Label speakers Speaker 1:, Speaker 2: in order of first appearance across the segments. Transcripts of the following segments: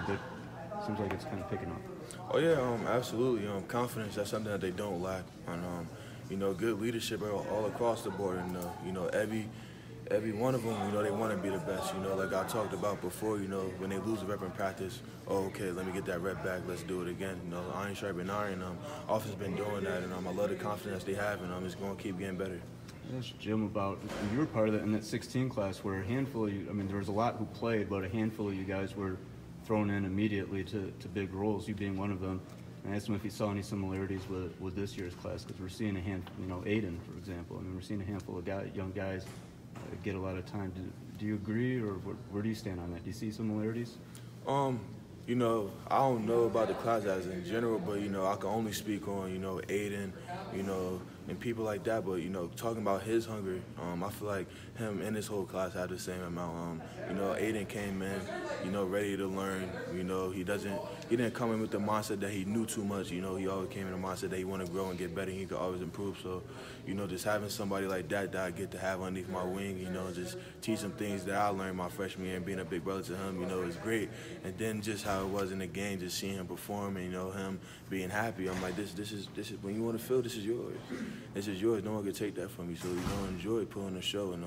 Speaker 1: but it seems like it's kind of picking up.
Speaker 2: Oh yeah, absolutely. Confidence, that's something that they don't lack. And good leadership all across the board. And every one of them, they want to be the best. Like I talked about before. When they lose a rep in practice, oh, okay, let me get that rep back. Let's do it again. Iron sharpen iron. Offense been doing that, and I love the confidence they have, and it's going to keep getting better.
Speaker 1: Ask Jim about, you were part of that in that 16 class where a handful of you, there was a lot who played, but a handful of you guys were thrown in immediately to big roles, you being one of them. And I asked him if he saw any similarities with this year's class, because we're seeing a handful, Aiden, for example. We're seeing a handful of young guys get a lot of time. Do you agree, or where do you stand on that? Do you see similarities?
Speaker 2: I don't know about the class as in general, but, I can only speak on, Aiden, and people like that. But, talking about his hunger, I feel like him and his whole class have the same amount. Aiden came in, ready to learn. He didn't come in with the mindset that he knew too much. He always came in the mindset that he want to grow and get better, and he could always improve. So, just having somebody like that I get to have underneath my wing, just teach him things that I learned my freshman year and being a big brother to him, is great. And then just how it was in the game, just seeing him perform and, him being happy. I'm like, this is when you want to feel, this is yours. This is yours. No one can take that from you. So, enjoy putting the show. And,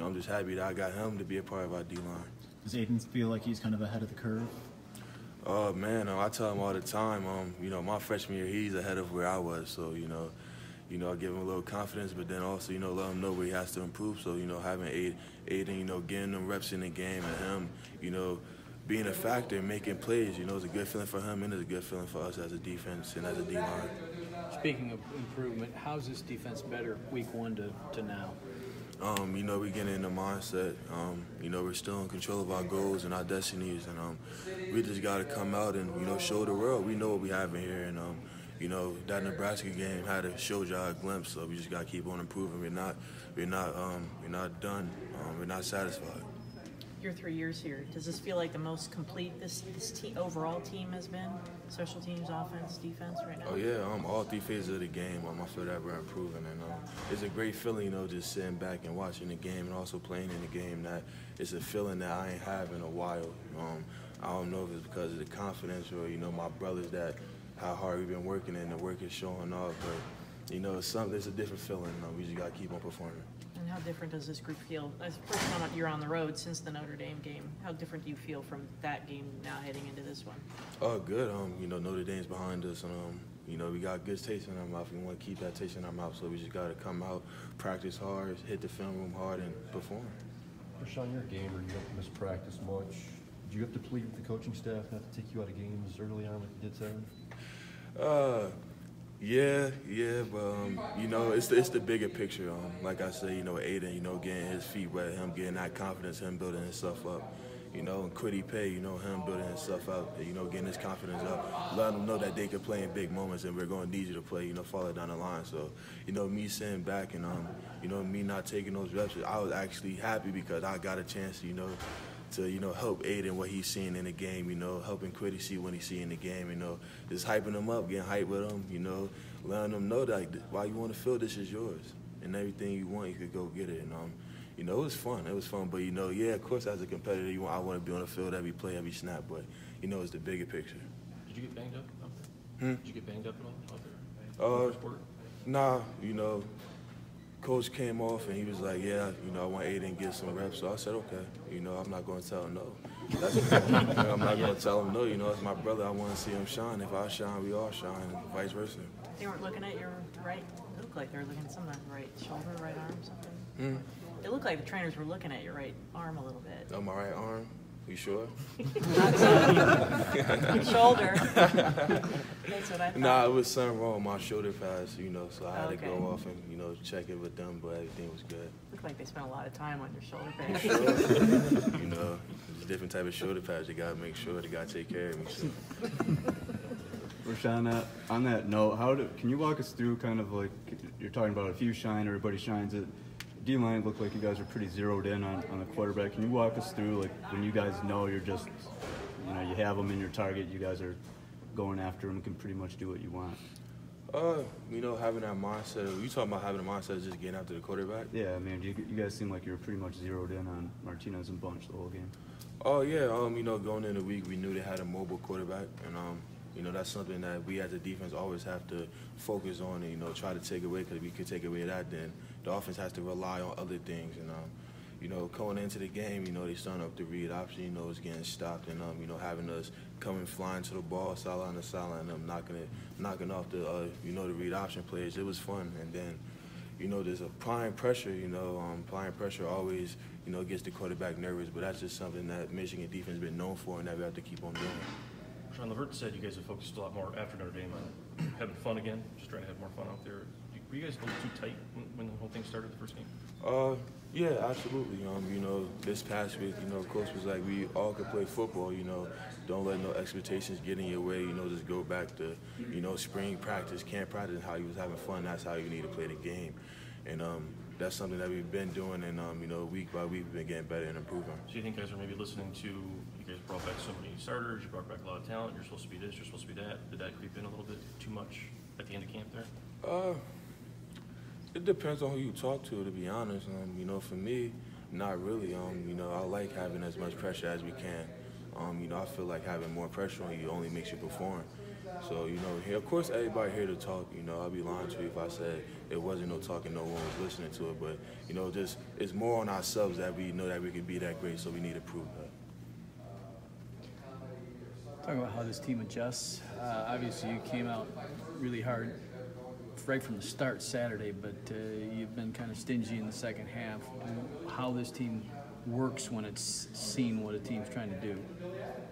Speaker 2: I'm just happy that I got him to be a part of our D-line.
Speaker 3: Does Aiden feel like he's kind of ahead of the curve?
Speaker 2: Oh, man, I tell him all the time, my freshman year, he's ahead of where I was. So, I give him a little confidence, but then also, let him know where he has to improve. So, having Aiden, getting them reps in the game and him, being a factor, making plays, it's a good feeling for him and it's a good feeling for us as a defense and as a D-line.
Speaker 4: Speaking of improvement, how's this defense better week 1 to now?
Speaker 2: We're getting in the mindset. We're still in control of our goals and our destinies, and we just got to come out and, show the world. We know what we have in here, and, that Nebraska game had to show y'all a glimpse, so we just got to keep on improving. We're not done. We're not satisfied.
Speaker 5: Your 3 years here, does this feel like the most complete this overall team has been? Special teams, offense, defense right now?
Speaker 2: Oh, yeah, all 3 phases of the game, I feel that we're improving. And it's a great feeling, just sitting back and watching the game and also playing in the game. That it's a feeling that I ain't had in a while. I don't know if it's because of the confidence or, my brothers, that how hard we've been working and the work is showing off. But, it's a different feeling. We just got to keep on performing.
Speaker 5: And how different does this group feel? As first time you're on the road since the Notre Dame game, how different do you feel from that game now heading into this one?
Speaker 2: Oh, good. Notre Dame's behind us, and we got good taste in our mouth. We want to keep that taste in our mouth, so we just got to come out, practice hard, hit the film room hard, and perform.
Speaker 6: Rashan, you're a gamer. You don't miss practice much. Did you have to plead with the coaching staff not to take you out of games early on like you did Saturday?
Speaker 2: Yeah, but it's the bigger picture. Like I said, Aiden, getting his feet wet, him getting that confidence, him building himself up. And Quiddy Pay, him building himself out, getting his confidence up, letting them know that they can play in big moments and we're going to need you to play, follow down the line. So, me sitting back and, me not taking those reps, I was actually happy because I got a chance, to help Aiden what he's seeing in the game, helping Quiddy see what he's seeing in the game, just hyping him up, getting hyped with him, letting them know that while you want to feel, this is yours. And everything you want, you could go get it. And, it was fun. It was fun. But, of course, as a competitor, I want to be on the field every play, every snap. But, it's the bigger picture.
Speaker 7: Did you get banged up out there? Did you get banged up at all out there?
Speaker 2: Nah, Coach came off and he was like, yeah, I want Aiden to get some reps. So I said, okay. I'm not going to tell him no. I'm not going to tell him no. It's my brother. I want to see him shine. If I shine, we all shine, and vice versa.
Speaker 5: They weren't looking at your right. It looked like they were looking at some of that right shoulder, right arm, something. It looked like the trainers were looking at your right arm a little bit.
Speaker 2: Oh, my right arm? You sure?
Speaker 5: Shoulder. That's what I thought.
Speaker 2: Nah, it was something wrong with my shoulder pads, so I had to go off and, check it with them, but everything was good.
Speaker 5: Looked like they spent a lot of time on your shoulder pads.
Speaker 2: Sure. There's a different type of shoulder pads. You got to make sure. They got to take care of me. So.
Speaker 1: Rashan, on that note, can you walk us through kind of like, you're talking about if you shine, everybody shines it. D-line looked like you guys are pretty zeroed in on the quarterback. Can you walk us through, like, when you guys know you're just, you have them in your target, you guys are going after them, can pretty much do what you want?
Speaker 2: Having that mindset. You talking about having a mindset of just getting after the quarterback?
Speaker 1: Yeah, you guys seem like you were pretty much zeroed in on Martinez and Bunch the whole game.
Speaker 2: Oh yeah, going in the week, we knew they had a mobile quarterback, and that's something that we as a defense always have to focus on and try to take away, because if we could take away that, then the offense has to rely on other things. And going into the game, they starting up the read option, it's getting stopped, and having us coming flying to the ball, sideline to sideline, knocking off the the read option plays. It was fun, and then. There's applying pressure. Applying pressure always, gets the quarterback nervous. But that's just something that Michigan defense has been known for, and that we have to keep on doing.
Speaker 6: Rashan, Levert said you guys have focused a lot more after Notre Dame on having fun again, just trying to have more fun out there. Were you guys a little too tight when the whole thing started the first game?
Speaker 2: Yeah, absolutely. This past week, coach was like, we all could play football. Don't let no expectations get in your way. Just go back to, spring practice, camp practice, how you was having fun. That's how you need to play the game. And that's something that we've been doing, and week by week we've been getting better and improving.
Speaker 6: So you think guys are maybe listening to, you guys brought back so many starters, you brought back a lot of talent, you're supposed to be this, you're supposed to be that. Did that creep in a little bit too much at the end of camp there?
Speaker 2: It depends on who you talk to be honest. For me, not really. I like having as much pressure as we can. I feel like having more pressure on you only makes you perform. So, here, of course, everybody here to talk. I'll be lying to you if I said it wasn't no talking, no one was listening to it. But, just it's more on ourselves that we know that we can be that great, so we need to prove that.
Speaker 4: Talking about how this team adjusts. Obviously, you came out really hard right from the start Saturday, but you've been kind of stingy in the second half. How this team works when it's seen what a team's trying to do.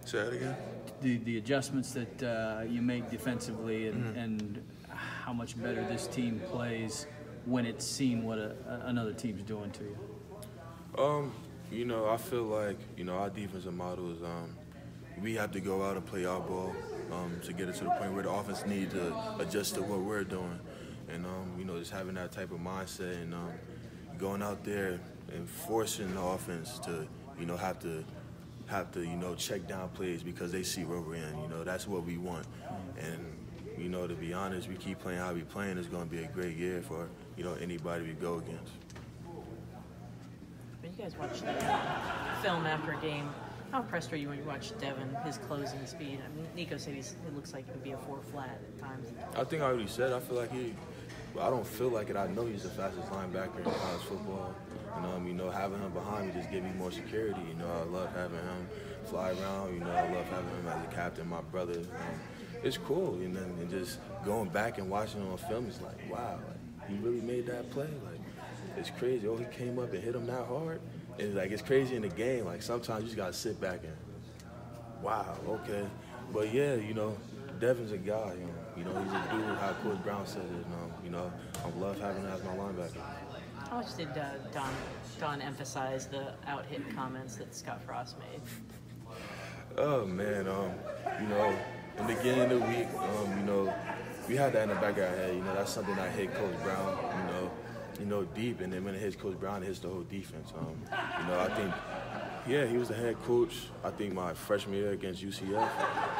Speaker 2: Say that again?
Speaker 4: The adjustments that you make defensively and how much better this team plays when it's seen what another team's doing to you.
Speaker 2: I feel like, our defensive model is we have to go out and play our ball to get it to the point where the offense needs to adjust to what we're doing. And, just having that type of mindset and going out there and forcing the offense to, have to check down plays because they see where we're in. That's what we want. And, to be honest, we keep playing how we playing. It's going to be a great year for, anybody we go against.
Speaker 5: When you guys watch the film after a game, how impressed are you when you watch Devin, his closing speed? I mean, Nico said it looks like he could be a 4 flat at times.
Speaker 2: I think I already said, I feel like I don't feel like it. I know he's the fastest linebacker in college football. And, having him behind me just gives me more security. I love having him fly around. I love having him as a captain, my brother. It's cool, and just going back and watching him on film, it's like, wow, he really made that play. Like, it's crazy. Oh, he came up and hit him that hard. And, it's crazy in the game. Like, sometimes you just got to sit back and, wow, okay. But, yeah, Devin's a guy, he's a dude, how Coach Brown said it, I love having him as my linebacker.
Speaker 5: How much did Don emphasize the out-hit comments that Scott Frost made?
Speaker 2: Oh, man, in the beginning of the week, we had that in the back of our head, that's something that hit Coach Brown, deep, and then when it hits Coach Brown, it hits the whole defense. I think, yeah, he was the head coach, I think my freshman year against UCF,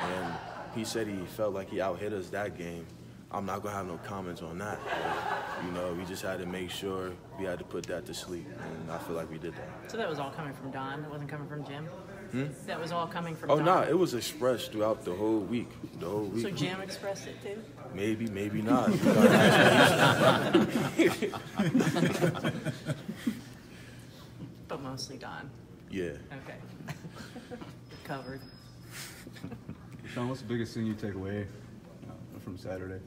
Speaker 2: and he said he felt like he out-hit us that game. I'm not going to have no comments on that. But, we just had to make sure we had to put that to sleep, and I feel like we did that.
Speaker 5: So that was all coming from Don? It wasn't coming from Jim? That was all coming from
Speaker 2: Don?
Speaker 5: Oh,
Speaker 2: no, it was expressed throughout the whole week.
Speaker 5: So Jim expressed it too?
Speaker 2: Maybe, maybe not.
Speaker 5: But mostly Don?
Speaker 2: Yeah.
Speaker 5: Okay. Covered.
Speaker 1: Sean, what's the biggest thing you take away from Saturday?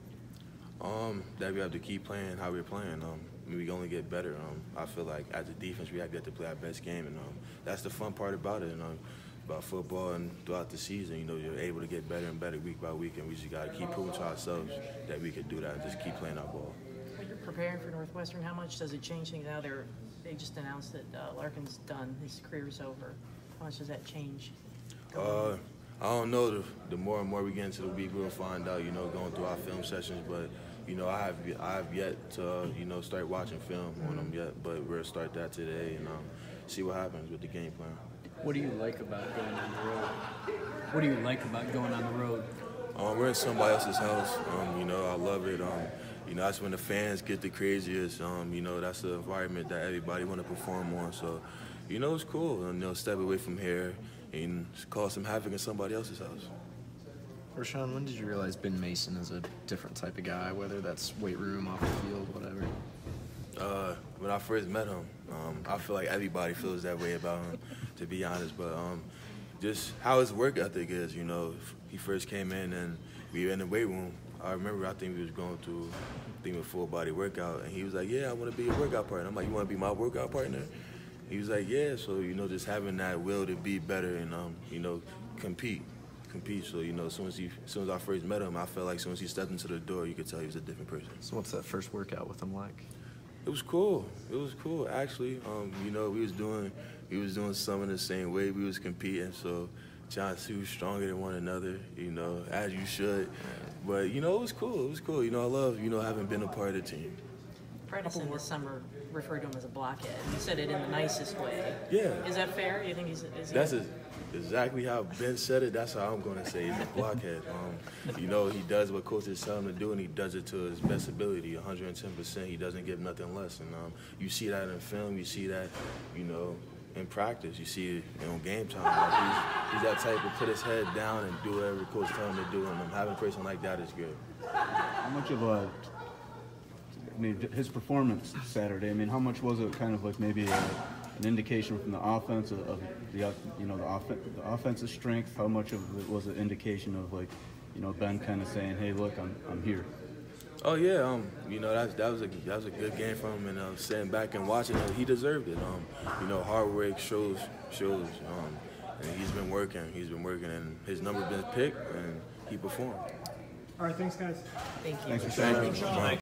Speaker 2: That we have to keep playing how we're playing. We only get better. I feel like as a defense, we have to play our best game, and that's the fun part about it. About football and throughout the season, you're able to get better and better week by week, and we just got to keep proving to ourselves that we can do that and just keep playing our ball.
Speaker 5: When you're preparing for Northwestern, how much does it change things now? They just announced that Larkin's done, his career's over. How much does that change?
Speaker 2: I don't know. The more and more we get into the week, we'll find out, going through our film sessions. But, I have yet to, start watching film on them yet. But we'll start that today and see what happens with the game plan.
Speaker 4: What do you like about going on the road? What do you like about going on the road?
Speaker 2: We're in somebody else's house. I love it. That's when the fans get the craziest. That's the environment that everybody want to perform on. So, it's cool. Step away from here. and cause some havoc in somebody else's house.
Speaker 8: Rashan, when did you realize Ben Mason is a different type of guy, whether that's weight room, off the field, whatever?
Speaker 2: When I first met him, I feel like everybody feels that way about him, to be honest. But just how his work ethic is, you know. He first came in and we were in the weight room. I remember, I think we was going through, a full body workout, and he was like, "Yeah, I want to be a workout partner." I'm like, "You want to be my workout partner?" He was like, "Yeah." So, you know, just having that will to be better and you know, compete. So, you know, as soon as I first met him, I felt like as soon as he stepped into the door, you could tell he was a different person.
Speaker 8: So what's that first workout with him like?
Speaker 2: It was cool. It was cool, actually. You know, we was doing some in the same way. We was competing, so trying to see who's stronger than one another, you know, as you should. But, you know, it was cool. It was cool. You know, I love, you know, having been a part of the team.
Speaker 5: Bredesen this summer referred to him as a blockhead. He said it in the nicest way.
Speaker 2: Yeah.
Speaker 5: Is that fair? You think
Speaker 2: Exactly how Ben said it. That's how I'm going to say he's a blockhead. You know, he does what coaches tell him to do, and he does it to his best ability, 110%. He doesn't give nothing less. And you see that in film. You see that, you know, in practice. You see it on game time. Like he's that type to put his head down and do whatever coach tells him to do. And having a person like that is good.
Speaker 1: How much of a, I mean, his performance Saturday, I mean, how much was it kind of like maybe an indication from the offense of the, you know, the offensive strength? How much of it was an indication of, like, you know, Ben kind of saying, "Hey, look, I'm here"?
Speaker 2: Oh yeah, you know, that was a good game from him, and sitting back and watching it, he deserved it. You know, hard work shows, and he's been working, and his number been picked, and he performed.
Speaker 9: All right, thanks, guys.
Speaker 5: Thank you.
Speaker 1: Thanks for saying.